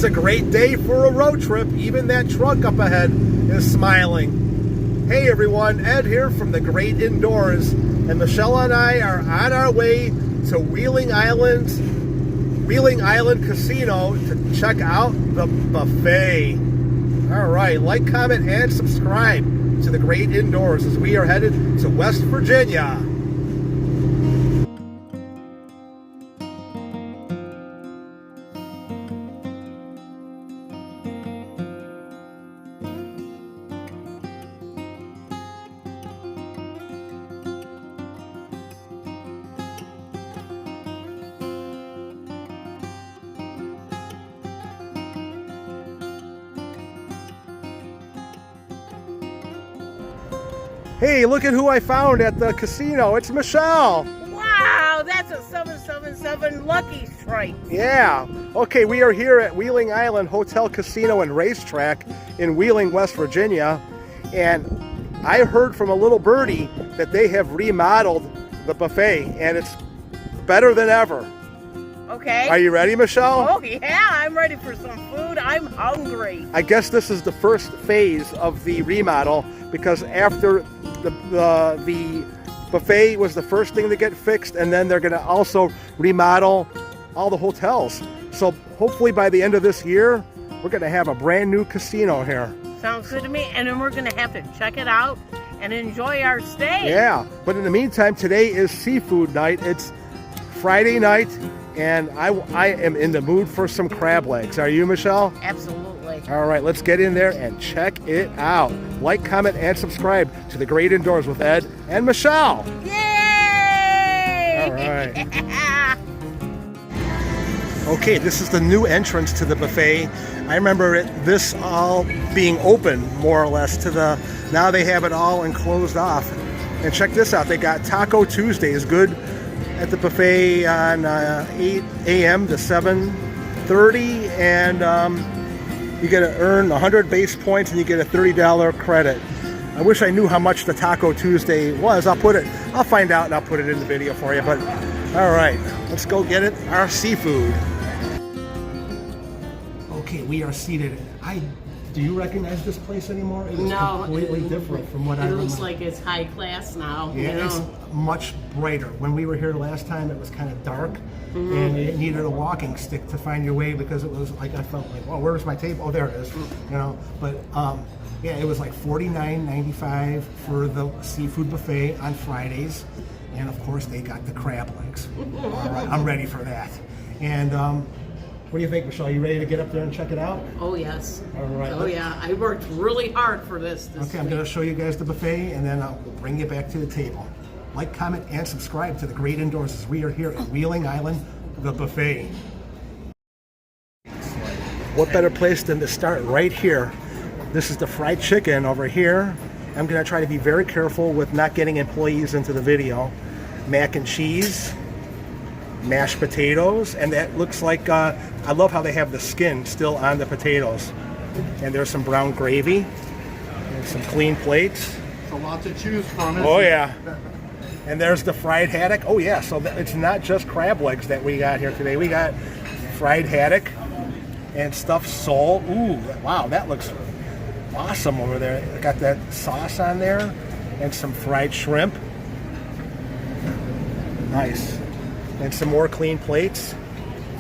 It's a great day for a road trip. Even that truck up ahead is smiling. Hey everyone, Ed here from the Great Indoors, and Michelle and I are on our way to Wheeling Island Casino to check out the buffet. All right, like, comment, and subscribe to the Great Indoors as we are headed to West Virginia. Hey, look at who I found at the casino. It's Michelle. Wow, that's a 777 Lucky Strike. Yeah. Okay, we are here at Wheeling Island Hotel, Casino, and Racetrack in Wheeling, West Virginia. And I heard from a little birdie that they have remodeled the buffet, and it's better than ever. Okay. Are you ready, Michelle? Oh, yeah, I'm ready for some food. I'm hungry. I guess this is the first phase of the remodel, because after the buffet was the first thing to get fixed, and then they're going to also remodel all the hotels. So hopefully by the end of this year, we're going to have a brand new casino here. Sounds good to me. And then we're going to have to check it out and enjoy our stay. Yeah, but in the meantime, today is seafood night. It's Friday night, and I am in the mood for some crab legs. Are you, Michelle? Absolutely. All right, let's get in there and check it out. Like, comment, and subscribe to The Great Indoors with Ed and Michelle. Yay! All right. Okay, this is the new entrance to the buffet. I remember this all being open, more or less, to the... Now they have it all enclosed off. And check this out. They got Taco Tuesdays, good at the buffet on 8 a.m. to 7:30, and you get to earn 100 base points and you get a $30 credit. I wish I knew how much the Taco Tuesday was. I'll find out and I'll put it in the video for you. But all right, let's go get it. Our seafood. Okay, we are seated. Do you recognize this place anymore? It is completely different from what I remember. It looks like it's high class now. Yeah, you know? it's much brighter. When we were here last time, it was kind of dark, and it needed a walking stick to find your way, because it was like, I felt like, well, where's my table? Oh, there it is. You know, but yeah, it was like $49.95 for the seafood buffet on Fridays, and of course they got the crab legs. All right, I'm ready for that. And what do you think, Michelle? You ready to get up there and check it out? Oh, yes. All right. Oh, yeah. I worked really hard for this Okay, I'm going to show you guys the buffet, and then I'll bring you back to the table. Like, comment, and subscribe to The Great Indoors as we are here at Wheeling Island, the buffet. What better place than to start right here? This is the fried chicken over here. I'm going to try to be very careful with not getting employees into the video. Mac and cheese, mashed potatoes, and that looks like, I love how they have the skin still on the potatoes. And there's some brown gravy, and some clean plates. A lot to choose from. Oh yeah. And there's the fried haddock. Oh yeah, so it's not just crab legs that we got here today. We got fried haddock and stuffed sole. Ooh, wow, that looks awesome over there. Got that sauce on there and some fried shrimp. Nice. And some more clean plates.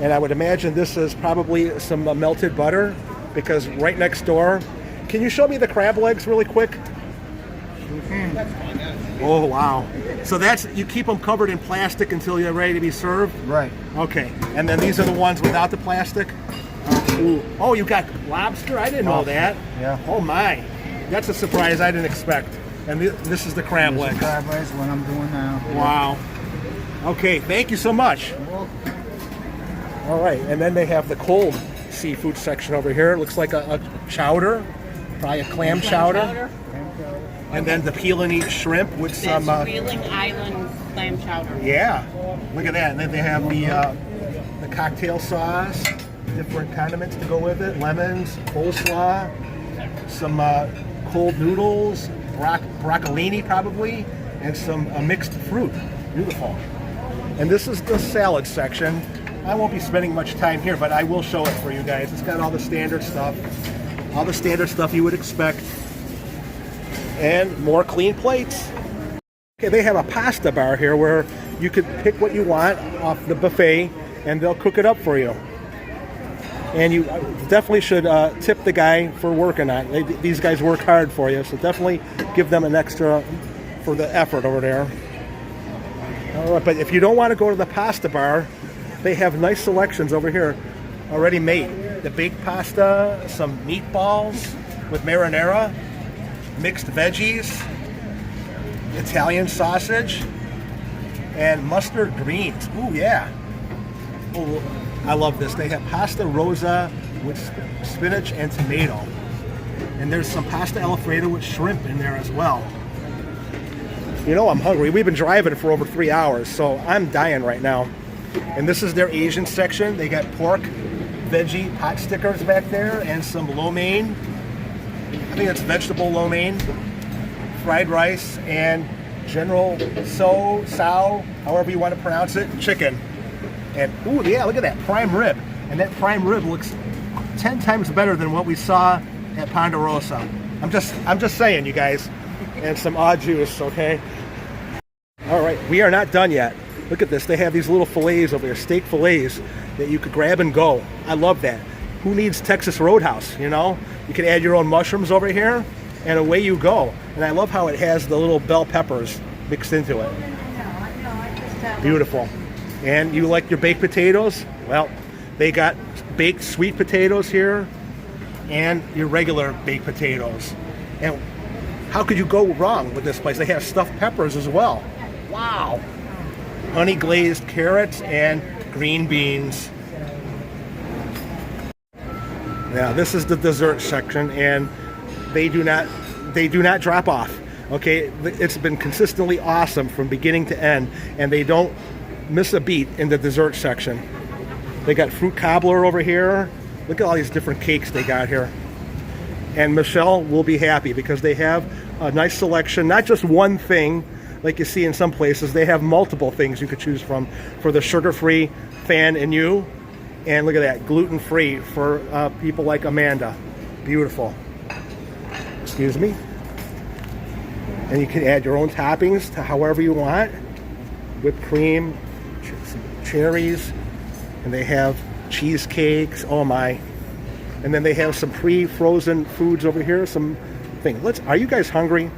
And I would imagine this is probably some melted butter, because right next door. Can you show me the crab legs really quick? Oh, wow. So you keep them covered in plastic until you're ready to be served? Right. Okay. And then these are the ones without the plastic? Ooh. Oh, you got lobster? I didn't know that. Yeah. Oh, my. That's a surprise I didn't expect. And this is the crab legs. Crab legs, what I'm doing now. Wow. Okay, thank you so much. All right, and then they have the cold seafood section over here. It looks like a chowder, probably a clam chowder. And then the peel and eat shrimp with some... Wheeling Island clam chowder. Yeah, look at that. And then they have the cocktail sauce, different condiments to go with it, lemons, coleslaw, some cold noodles, broccolini probably, and some mixed fruit. Beautiful. And this is the salad section. I won't be spending much time here, but I will show it for you guys. It's got all the standard stuff. All the standard stuff you would expect. And more clean plates. Okay, they have a pasta bar here where you could pick what you want off the buffet and they'll cook it up for you. And you definitely should tip the guy for working on it. These guys work hard for you, so definitely give them an extra for the effort over there. All right, but if you don't want to go to the pasta bar, they have nice selections over here already made. The baked pasta, some meatballs with marinara, mixed veggies, Italian sausage, and mustard greens. Ooh, yeah. Oh, I love this. They have pasta rosa with spinach and tomato. And there's some pasta alfredo with shrimp in there as well. You know I'm hungry. We've been driving for over 3 hours, so I'm dying right now. And this is their Asian section. They got pork, veggie pot stickers back there, and some lo mein. I think that's vegetable lo mein, fried rice, and general sao, however you want to pronounce it, chicken. And ooh, yeah, look at that prime rib. And that prime rib looks 10 times better than what we saw at Ponderosa. I'm just saying, you guys. And some au juice, okay? All right, we are not done yet. Look at this. They have these little fillets over there, steak fillets that you could grab and go. I love that. Who needs Texas Roadhouse, you know? You can add your own mushrooms over here, and away you go. And I love how it has the little bell peppers mixed into it. Beautiful. And you like your baked potatoes? Well, they got baked sweet potatoes here and your regular baked potatoes. And how could you go wrong with this place? They have stuffed peppers as well. Wow. Honey glazed carrots and green beans. Now this is the dessert section, and they do not drop off. Okay, it's been consistently awesome from beginning to end, and they don't miss a beat in the dessert section. They got fruit cobbler over here. Look at all these different cakes they got here. And Michelle will be happy because they have a nice selection, not just one thing like you see in some places. They have multiple things you could choose from for the sugar-free fan and you. And look at that, gluten-free for people like Amanda. Beautiful. Excuse me. And you can add your own toppings to however you want. Whipped cream, cherries, and they have cheesecakes. Oh my. And then they have some pre-frozen foods over here, some things. Are you guys hungry?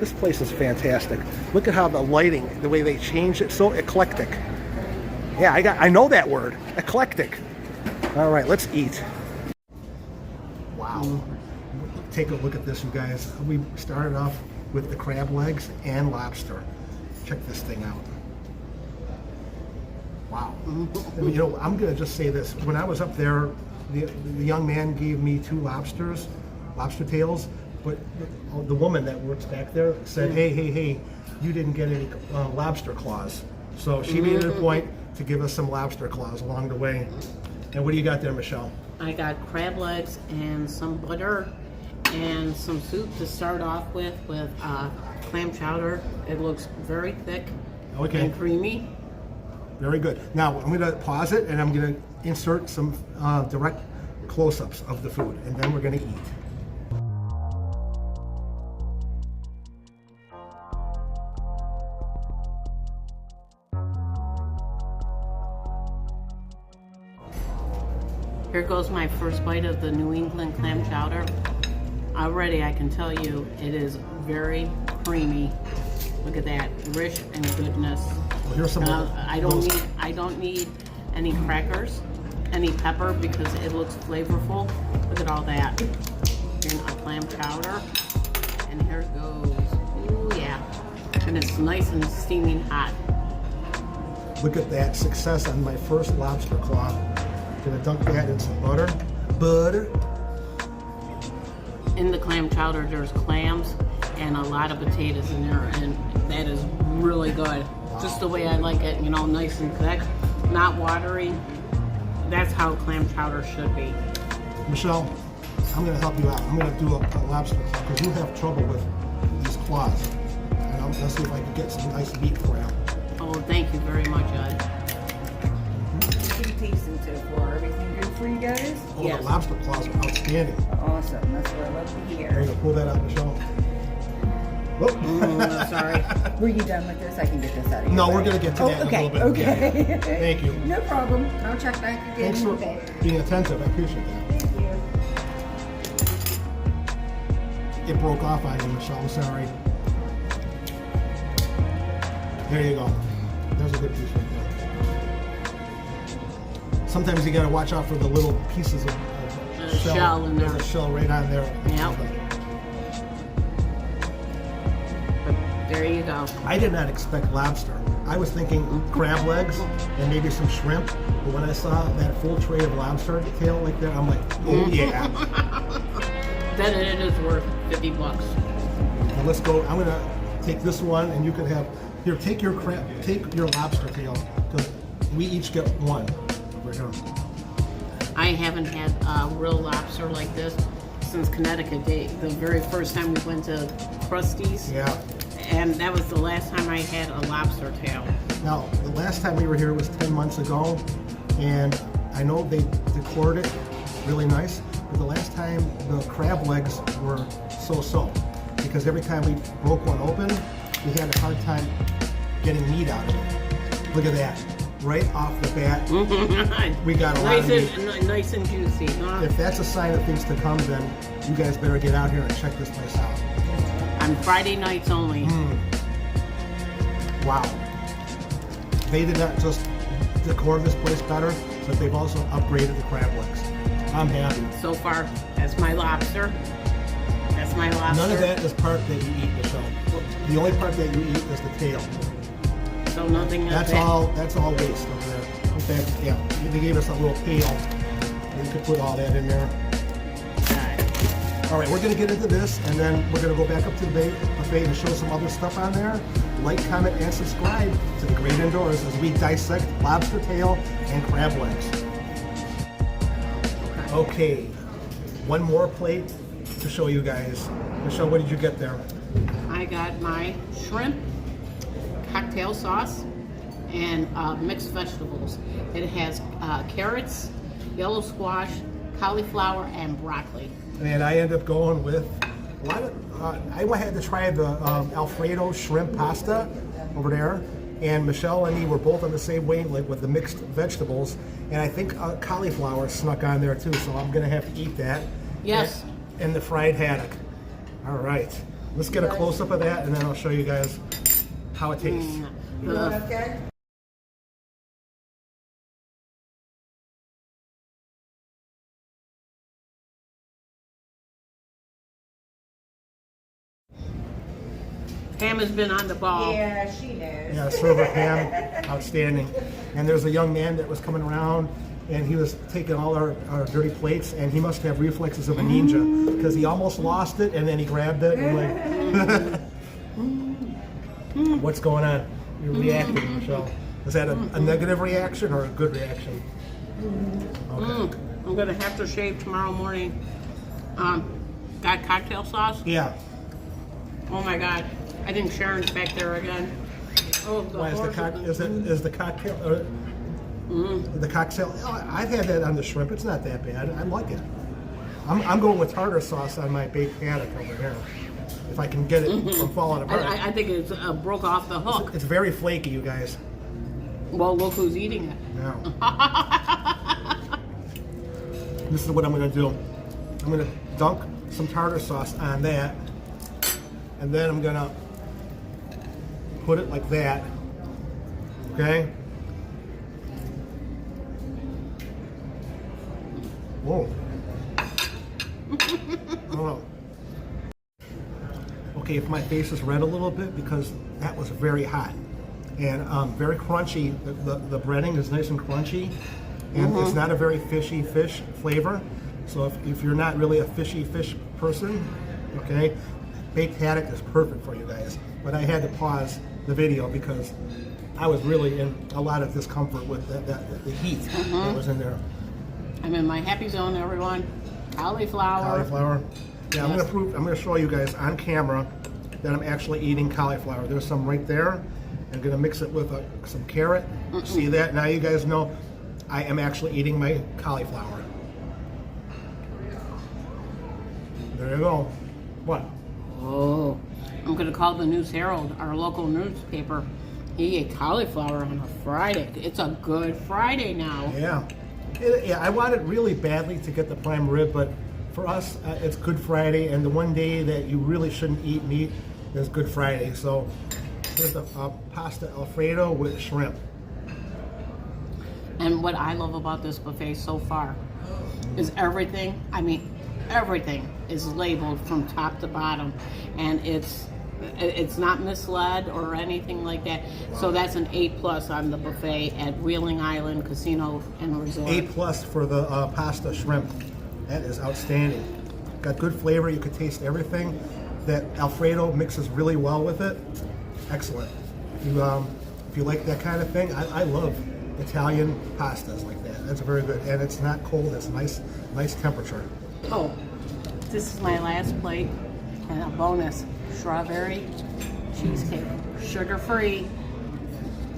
This place is fantastic. Look at how the lighting, the way they changed it, so eclectic. Yeah, I know that word, eclectic. All right, let's eat. Wow. Take a look at this, you guys. We started off with the crab legs and lobster. Check this thing out. Wow. You know, I'm going to just say this. When I was up there, the young man gave me 2 lobster tails, but the woman that works back there said, hey, you didn't get any lobster claws. So she made it a point to give us some lobster claws along the way. And what do you got there, Michelle? I got crab legs and some butter and some soup to start off with clam chowder. It looks very thick and creamy. Very good. Now I'm going to pause it and I'm going to insert some direct close-ups of the food, and then we're going to eat. Here goes my first bite of the New England clam chowder. Already I can tell you it is very creamy. Look at that, rich and goodness. Well, here's some I don't need any crackers, any pepper, because it looks flavorful. Look at all that. Here's a clam chowder, and here it goes. Ooh yeah, and it's nice and steaming hot. Look at that success on my first lobster claw. Gonna dunk that in some butter. In the clam chowder, there's clams and a lot of potatoes in there, and that is really good. Wow. Just the way I like it, you know, nice and thick, not watery. That's how clam chowder should be. Michelle, I'm gonna help you out. I'm gonna do a lobster claw because you have trouble with these claws. And I'm gonna see if I can get some nice meat for you. Oh, thank you very much, Ed. tasting so far? Everything good for you guys? Oh, Yes. the lobster claws are outstanding. Awesome. That's what I love to There you hear. go, pull that out, Michelle. Whoop. Oh, sorry. Were you done with this? I can get this out of here. No, we're gonna get to that in a okay, little bit. Okay. Yeah. Thank you. No problem. I'll check back again Thanks in for a bit. being attentive. I appreciate that. Thank you. It broke off on you, Michelle. I'm sorry. There you go. There's a good piece right there. Sometimes you gotta watch out for the little pieces of shell in there. There's a shell right on there. Yep. There you go. I did not expect lobster. I was thinking crab legs and maybe some shrimp. But when I saw that full tray of lobster tail like that, I'm like, oh yeah. Then it is worth $50. Now let's go. I'm gonna take this one, and you can have here. Take your lobster tail, because we each get one. Right here. I haven't had real lobster like this since Connecticut Day. The very first time we went to Krusty's. Yeah. And that was the last time I had a lobster tail. Now, the last time we were here was 10 months ago, and I know they decored it really nice, but the last time the crab legs were so-so, because every time we broke one open, we had a hard time getting meat out of it. Look at that. Right off the bat, we got a lot of meat. Nice and juicy, huh? If that's a sign of things to come, then you guys better get out here and check this place out. On Friday nights only. Wow. They did not just decor this place better, but they've also upgraded the crab legs. I'm happy. So far, that's my lobster. That's my lobster. None of that is part that you eat, Michelle. The only part that you eat is the tail. So nothing. That's all waste over there. In fact, yeah, they gave us a little pail. We could put all that in there. All right, we're gonna get into this, and then we're gonna go back up to the buffet and show some other stuff on there. Like, comment, and subscribe to The Great Indoors as we dissect lobster tail and crab legs. Okay, one more plate to show you guys. Michelle, what did you get there? I got my shrimp, cocktail sauce, and mixed vegetables. It has carrots, yellow squash, cauliflower, and broccoli. And I ended up going with a lot of, I had to try the Alfredo shrimp pasta over there. And Michelle and me were both on the same wavelength with the mixed vegetables. And I think cauliflower snuck on there too, so I'm gonna have to eat that. Yes. And the fried haddock. All right, let's get a close-up of that, and then I'll show you guys how it tastes. Okay. Pam has been on the ball. Yeah, she knows. Yeah, server Pam, outstanding. And there's a young man that was coming around, and he was taking all our dirty plates, and he must have reflexes of a ninja, because he almost lost it, and then he grabbed it, and like, what's going on? You're reacting, Michelle. Is that a negative reaction or a good reaction? Okay. I'm gonna have to shave tomorrow morning. Got cocktail sauce? Yeah. Oh my God! I think Sharon's back there again. Oh, Why is the cocktail? The cocktail. Oh, I've had that on the shrimp. It's not that bad. I like it. I'm going with tartar sauce on my baked haddock over here. If I can get it from falling apart. I think it's broke off the hook. It's very flaky, you guys. Well, look who's eating it. Now. This is what I'm going to do. I'm going to dunk some tartar sauce on that, and then I'm going to put it like that. Okay? Whoa. Oh. Okay, if my face is red a little bit, because that was very hot and very crunchy. The breading is nice and crunchy, and it's not a very fishy fish flavor. So if you're not really a fishy fish person, okay, baked haddock is perfect for you guys. But I had to pause the video because I was really in a lot of discomfort with the heat that was in there. I'm in my happy zone, everyone. Cauliflower. Cauliflower. Yeah, Yes. I'm gonna show you guys on camera that I'm actually eating cauliflower. There's some right there. I'm gonna mix it with some carrot. See that? Now you guys know I am actually eating my cauliflower. There you go. What? Oh, I'm gonna call the News Herald, our local newspaper. He ate cauliflower on a Friday. It's a good Friday now. Yeah. Yeah, I wanted really badly to get the prime rib, but for us, it's Good Friday, and the one day that you really shouldn't eat meat is Good Friday. So here's the pasta Alfredo with shrimp. And what I love about this buffet so far is everything, I mean, everything is labeled from top to bottom, and it's not misled or anything like that. So that's an A+ on the buffet at Wheeling Island Casino and Resort. A+ for the pasta shrimp. That is outstanding. Got good flavor. You could taste everything. That Alfredo mixes really well with it. Excellent. If you like that kind of thing, I love Italian pastas like that. That's very good, and it's not cold. It's nice temperature. Oh, this is my last plate, and a bonus strawberry cheesecake, sugar-free.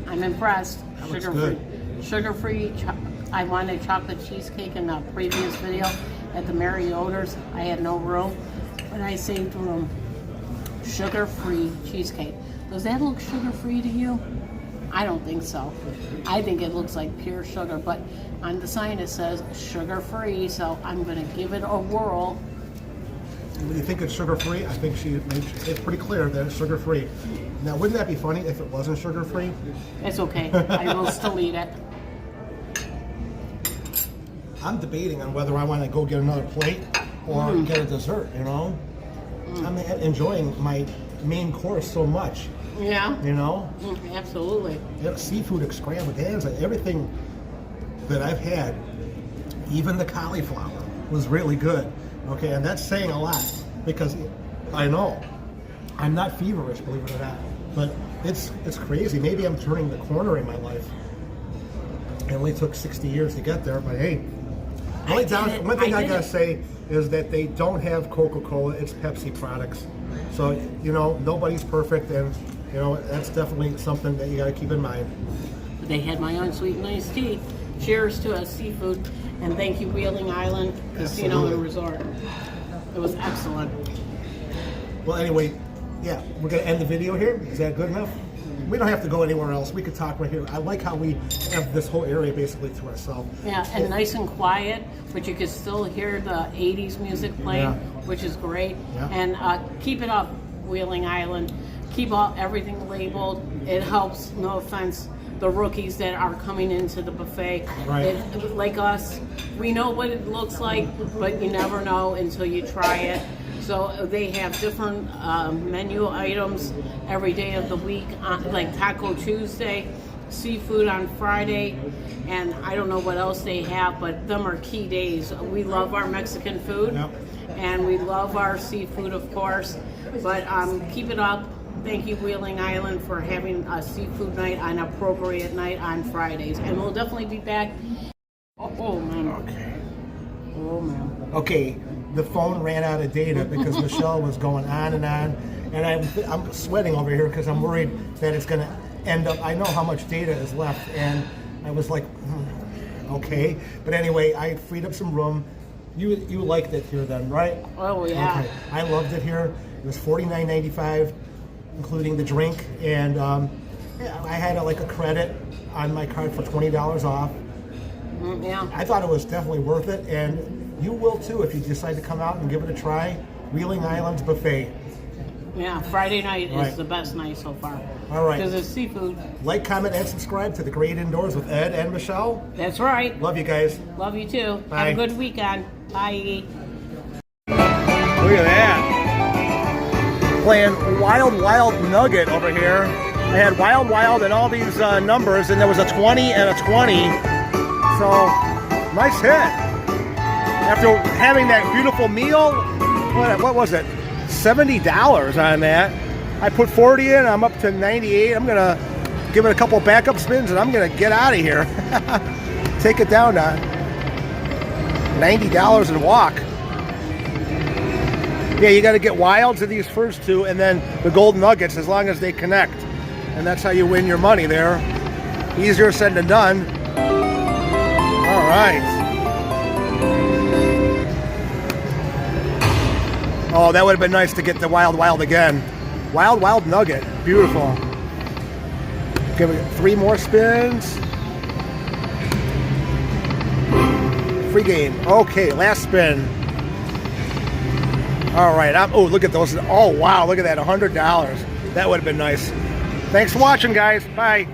I'm impressed. That looks Sugar-free, good. sugar-free. I wanted chocolate cheesecake in the previous video at the Mary Yoder's. I had no room, but I saved room. Sugar-free cheesecake. Does that look sugar-free to you? I don't think so. I think it looks like pure sugar, but on the sign it says sugar-free, so I'm going to give it a whirl. You think it's sugar-free? I think she made it pretty clear that it's sugar-free. Now, wouldn't that be funny if it wasn't sugar-free? It's okay. I will still eat it. I'm debating on whether I want to go get another plate or get a dessert, you know? I'm enjoying my main course so much, Yeah. you know? Absolutely. Yeah, seafood extravaganza, everything that I've had, even the cauliflower, was really good. Okay, and that's saying a lot because I know I'm not feverish, believe it or not, but it's crazy. Maybe I'm turning the corner in my life. It only took 60 years to get there, but hey, one thing I gotta say is that they don't have Coca-Cola; it's Pepsi products. So you know nobody's perfect, and you know that's definitely something that you gotta keep in mind. They had my unsweetened iced tea. Cheers to a seafood, and thank you Wheeling Island Casino and Resort. It was excellent. Well, anyway, yeah, we're gonna end the video here. Is that good enough? We don't have to go anywhere else. We could talk right here. I like how we have this whole area basically to ourselves. Yeah, and nice and quiet, but you can still hear the 80s music playing, which is great. Yeah. And keep it up, Wheeling Island. Keep everything labeled. It helps, no offense, the rookies that are coming into the buffet. Right. Like us, we know what it looks like, but you never know until you try it. So they have different menu items every day of the week, like Taco Tuesday, seafood on Friday, and I don't know what else they have, but them are key days. We love our Mexican food, and we love our seafood, of course, but keep it up. Thank you, Wheeling Island, for having a seafood night, an appropriate night on Fridays, and we'll definitely be back. Oh man. Okay. Oh man. Okay, the phone ran out of data because Michelle was going on, and I'm sweating over here because I'm worried that it's going to end up. I know how much data is left, and I was like, okay. But anyway, I freed up some room. You liked it here then, right? Oh yeah. Okay. I loved it here. It was $49.95, including the drink, and I had a credit on my card for $20 off. Yeah. I thought it was definitely worth it, and you will too if you decide to come out and give it a try. Wheeling Island's buffet. Yeah, Friday night Right. is the best night so far. All right. Because it's seafood. Like, comment, and subscribe to The Great Indoors with Ed and Michelle. That's right. Love you guys. Love you too. Bye. Have a good weekend. Bye. Look at that. Playing Wild Nugget over here. I had Wild and all these numbers, and there was a 20 and a 20. So, nice hit. After having that beautiful meal, what was it? $70 on that. I put 40 in, I'm up to 98. I'm going to give it a couple backup spins, and I'm going to get out of here. Take it down to $90 and walk. Yeah, you got to get wilds of these first two, and then the gold nuggets as long as they connect. And that's how you win your money there. Easier said than done. All right. Oh, that would have been nice to get the Wild again. Wild Nugget. Beautiful. Give it 3 more spins. Free game. Okay, last spin. All right. Oh, look at those. Oh, wow. Look at that. $100. That would have been nice. Thanks for watching, guys. Bye.